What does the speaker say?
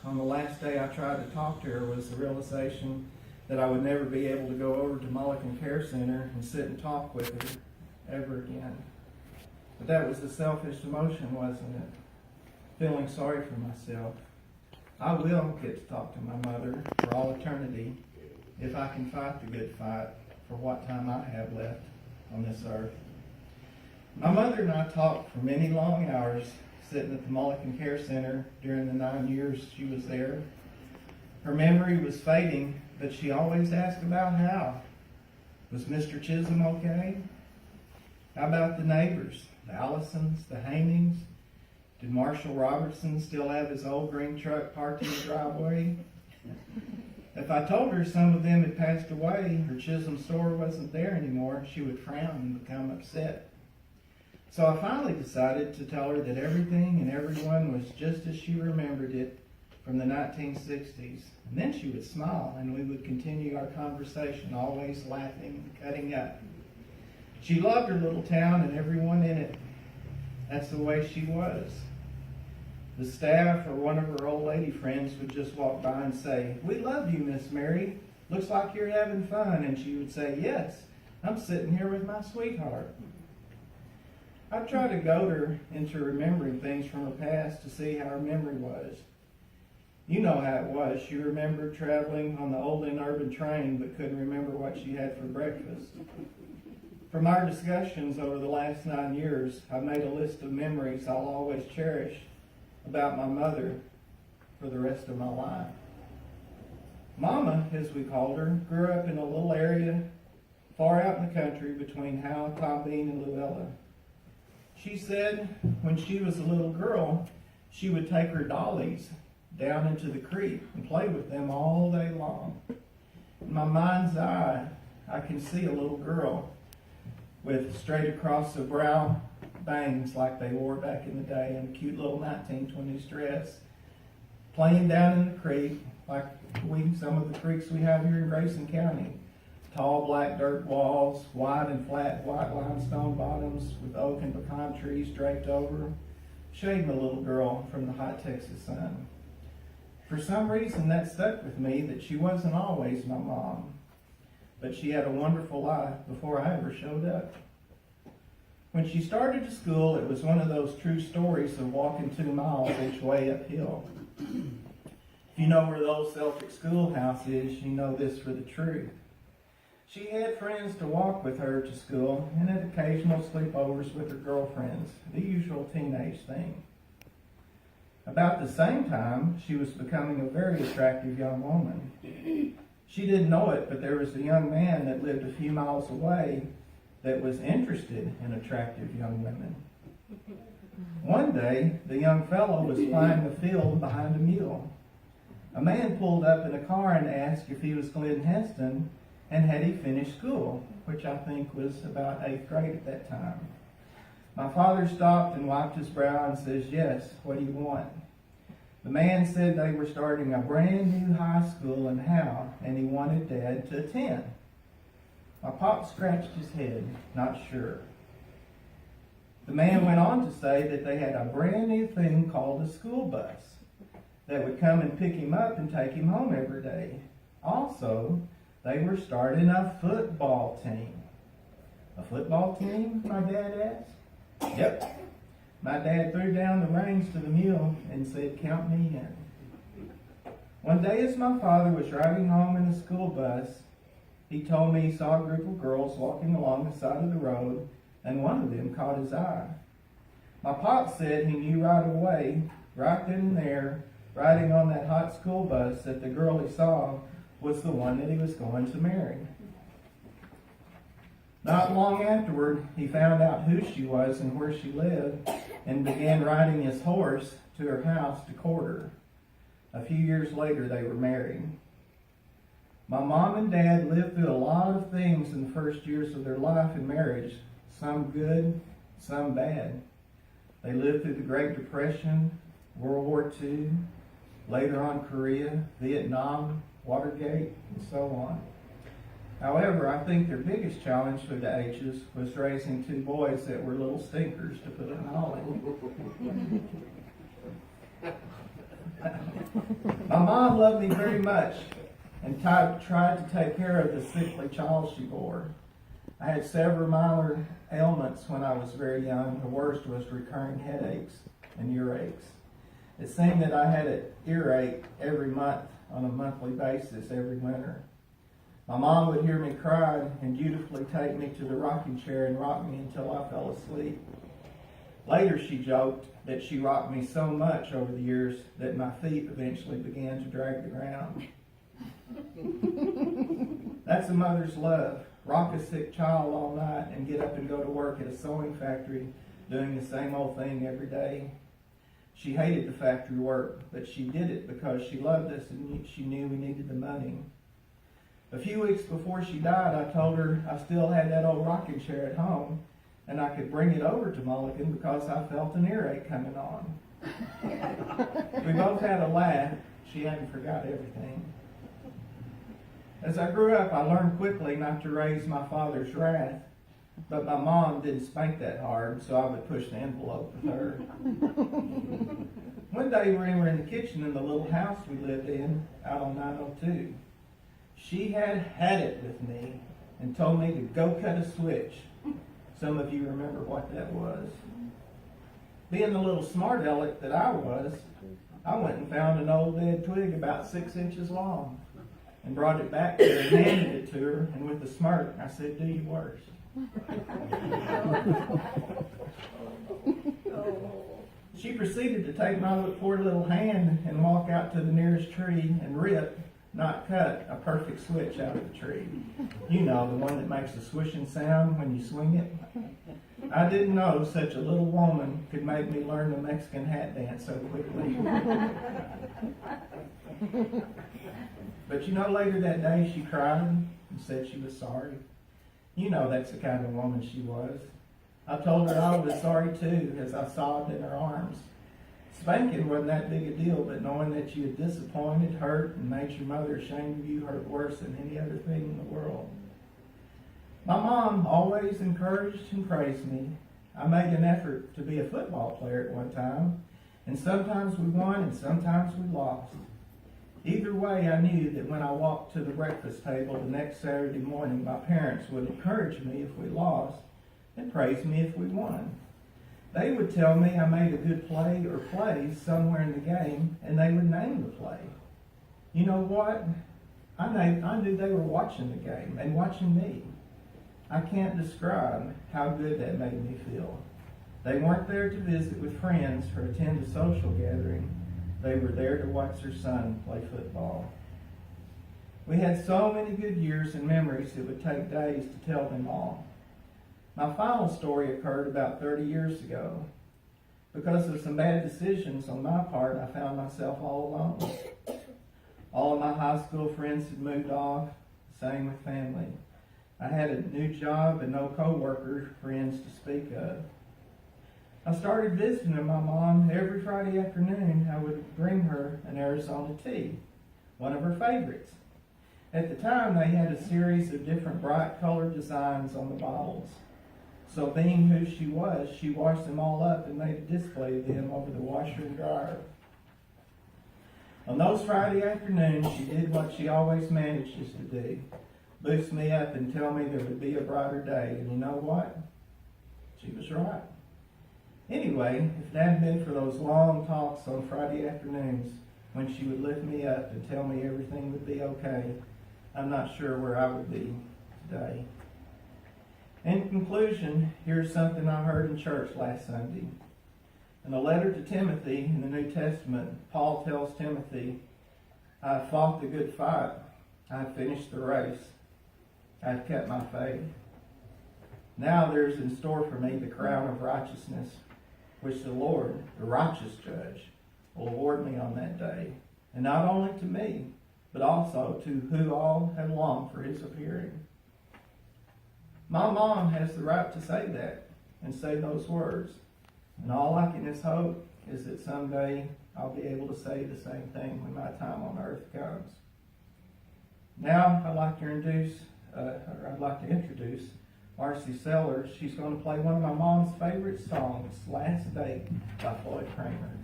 on the last day I tried to talk to her was the realization that I would never be able to go over to Mullican Care Center and sit and talk with her ever again. But that was a selfish emotion, wasn't it? Feeling sorry for myself. I will get to talk to my mother for all eternity if I can fight the good fight for what time I have left on this earth. My mother and I talked for many long hours sitting at the Mullican Care Center during the 9 years she was there. Her memory was fading, but she always asked about how. Was Mr. Chisholm okay? How about the neighbors, the Allisons, the Hanings? Did Marshall Robertson still have his old green truck parked in the driveway? If I told her some of them had passed away, or Chisholm store wasn't there anymore, she would frown and become upset. So I finally decided to tell her that everything and everyone was just as she remembered it from the 1960s. And then she would smile and we would continue our conversation, always laughing and cutting up. She loved her little town and everyone in it. That's the way she was. The staff or one of her old lady friends would just walk by and say, "We love you, Miss Mary. Looks like you're having fun." And she would say, "Yes, I'm sitting here with my sweetheart." I tried to goad her into remembering things from her past to see how her memory was. You know how it was. She remembered traveling on the old and urban train but couldn't remember what she had for breakfast. From our discussions over the last 9 years, I've made a list of memories I'll always cherish about my mother for the rest of my life. Mama, as we called her, grew up in a little area far out in the country between Howe, Tombeen, and Luella. She said when she was a little girl, she would take her dollies down into the creek and play with them all day long. In my mind's eye, I can see a little girl with straight across the brow bangs like they wore back in the day and a cute little 1920s dress, playing down in the creek like some of the creeks we have here in Grayson County. Tall black dirt walls, wide and flat white limestone bottoms with oak and pecan trees draped over, shading the little girl from the hot Texas sun. For some reason that stuck with me, that she wasn't always my mom, but she had a wonderful life before I ever showed up. When she started to school, it was one of those true stories of walking 2 miles each way uphill. If you know where the old Celtic schoolhouse is, you know this for the truth. She had friends to walk with her to school and had occasional sleepovers with her girlfriends, the usual teenage thing. About the same time, she was becoming a very attractive young woman. She didn't know it, but there was a young man that lived a few miles away that was interested in attractive young women. One day, the young fellow was plying the field behind a mule. A man pulled up in a car and asked if he was Glenn Heston and had he finished school, which I think was about 8th grade at that time. My father stopped and wiped his brow and says, "Yes, what do you want?" The man said they were starting a brand new high school in Howe, and he wanted Dad to attend. My pop scratched his head, not sure. The man went on to say that they had a brand new thing called a school bus that would come and pick him up and take him home every day. Also, they were starting a football team. "A football team?" my dad asked. "Yep." My dad threw down the reins to the mule and said, "Count me in." One day as my father was driving home in a school bus, he told me he saw a group of girls walking along the side of the road, and one of them caught his eye. My pop said he knew right away, right then and there, riding on that hot school bus, that the girl he saw was the one that he was going to marry. Not long afterward, he found out who she was and where she lived, and began riding his horse to her house to court her. A few years later, they were married. My mom and dad lived through a lot of things in the first years of their life in marriage, some good, some bad. They lived through the Great Depression, World War II, later on Korea, Vietnam, Watergate, and so on. However, I think their biggest challenge through the ages was raising 2 boys that were little stinkers, to put it mildly. mom loved me very much and tried to take care of the sickly child she bore. I had several minor ailments when I was very young. The worst was recurring headaches and earaches. It seemed that I had an earache every month on a monthly basis every winter. My mom would hear me cry and dutifully take me to the rocking chair and rock me until I fell asleep. Later she joked that she rocked me so much over the years that my feet eventually began to drag the ground. That's a mother's love. Rock a sick child all night and get up and go to work at a sewing factory doing the same old thing every day. She hated the factory work, but she did it because she loved us and she knew we needed the money. A few weeks before she died, I told her I still had that old rocking chair at home and I could bring it over to Mulligan because I felt an earache coming on. We both had a laugh. She hadn't forgot everything. As I grew up, I learned quickly not to raise my father's wrath, but my mom didn't spank that hard, so I would push the envelope with her. One day we were in the kitchen in the little house we lived in out on 902. She had it with me and told me to go cut a switch. Some of you remember what that was. Being the little smart aleck that I was, I went and found an old dead twig about 6 inches long and brought it back to her and handed it to her, and with a smirk I said, "Do your worst." She proceeded to take my poor little hand and walk out to the nearest tree and rip, not cut, a perfect switch out of the tree. You know, the one that makes a swishing sound when you swing it. I didn't know such a little woman could make me learn the Mexican hat dance so quickly. But you know, later that day she cried and said she was sorry. You know that's the kind of woman she was. I told her I was sorry too as I sobbed in her arms. Spanking wasn't that big a deal, but knowing that you had disappointed, hurt, and made your mother ashamed of you hurt worse than any other thing in the world. My mom always encouraged and praised me. I made an effort to be a football player at one time, and sometimes we won and sometimes we lost. Either way, I knew that when I walked to the breakfast table the next Saturday morning, my parents would encourage me if we lost and praise me if we won. They would tell me I made a good play or plays somewhere in the game, and they would name the play. You know what? I knew they were watching the game and watching me. I can't describe how good that made me feel. They weren't there to visit with friends or attend a social gathering. They were there to watch their son play football. We had so many good years and memories it would take days to tell them all. My final story occurred about 30 years ago. Because of some bad decisions on my part, I found myself all alone. All of my high school friends had moved off, same with family. I had a new job and no co-worker friends to speak of. I started visiting my mom every Friday afternoon. I would bring her an Arizona tea, one of her favorites. At the time, they had a series of different bright colored designs on the bottles. So being who she was, she washed them all up and made a display of them over the washer and dryer. On those Friday afternoons, she did what she always manages to do, boost me up and tell me there would be a brighter day. And you know what? She was right. Anyway, if it hadn't been for those long talks on Friday afternoons when she would lift me up and tell me everything would be okay, I'm not sure where I would be today. In conclusion, here's something I heard in church last Sunday. In a letter to Timothy in the New Testament, Paul tells Timothy, "I have fought the good fight. I have finished the race. I have kept my faith. Now there is in store for me the crown of righteousness, which the Lord, the righteous judge, will award me on that day, and not only to me, but also to who all have longed for his appearing." My mom has the right to say that and say those words, and all I can just hope is that someday I'll be able to say the same thing when my time on earth comes. Now I'd like to introduce Marcy Sellers. She's going to play one of my mom's favorite songs, "Last Date" by Floyd Kramer.